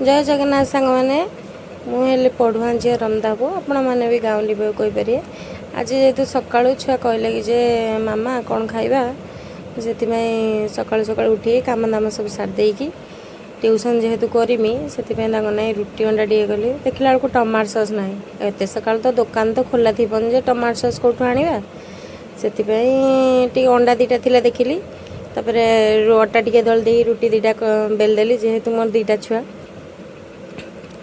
जय जगन्नाथ सांग मैंने मुझे पढ़ुआ झी रमदा बो आपण मैंने भी गाँवली बो कहीपर आज जेहतु सका छुआ कहले कि जे मामा कौन खाइबा से सका सका उठी काम दाम सब सारिदेकी ट्यूशन जेहेतु करमी से रुटी अंडा टे कली देखला बेलू टमाटो सस ना एत सका तो दुकान तो खोला थी टमाटो सस कौटू आना से अंडा दीटा थी देखिली तापर अटा टे दल दे रुटी दीटा बेलदेली जेहेतु मोर दीटा छुआ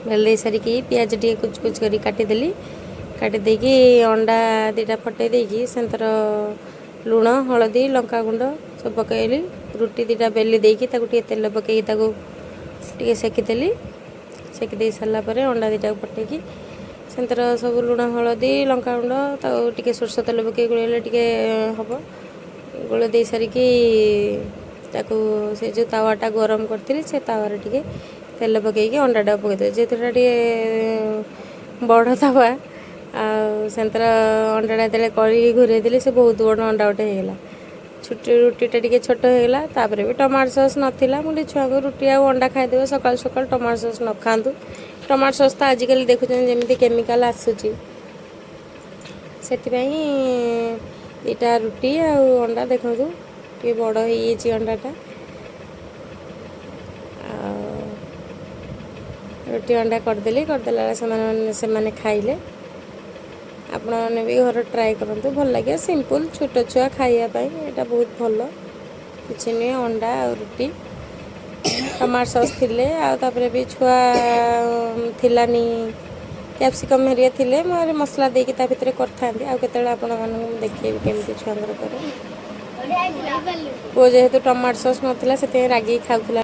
बेल दे सारिकी पियाज टे कुच कुच कर काटिदेली काटिदेकी अंडा दीटा फटे देकी सेंतर लुण हलदी लंका गुंड सब पकईली रुटी दीटा बेली देकी टे तेल पकई टे सेकिदेली सेकी दे सारा पर अंडा दीटा फटेकी सेंतर सब लुण हलदी लंका गुंड टे सोरष तेल पकई गोले टे हम गोले दे सारिकी से जो तावाटा गरम करी से तावार टे तेल पकईकी अंडाटा पकईदे जेहेतुटा टे बड़ तावा आंतर अंडाटा जो कड़ी घूरे देली से बहुत बड़ अंडा गोटे होगा छुट्टी रुटीटा टे छोट होगा तापर भी टमाटो सस नाला मुझे छुआ को रुटी आ अंडा खाईदेव सकाल सकाल टमाटो सस न खातु टमाटो सस तो आजिकल देखुं जमी केमिकाल आसूची से दुटा रुटी आ अंडा देखु टे बड़ हो अंडाटा रुटी अंडा करदेली करदेला से खाइले आपण मैंने भी घर ट्राए करूँ भल लगे सिंपल छोट छुआ खाइबापी यहाँ बहुत भल कि नुहे अंडा और रुटी टमाटो सस थिले आउे भी छुआ थिलानी कैप्सिकम हेरिया थिले मुझे मसला देकी ता भितर करथांती आउ केते आपण मानू देखिए केमती छुआंकर करे पो जेहेतु टमाटो सस नथिला से रागी खाउथला।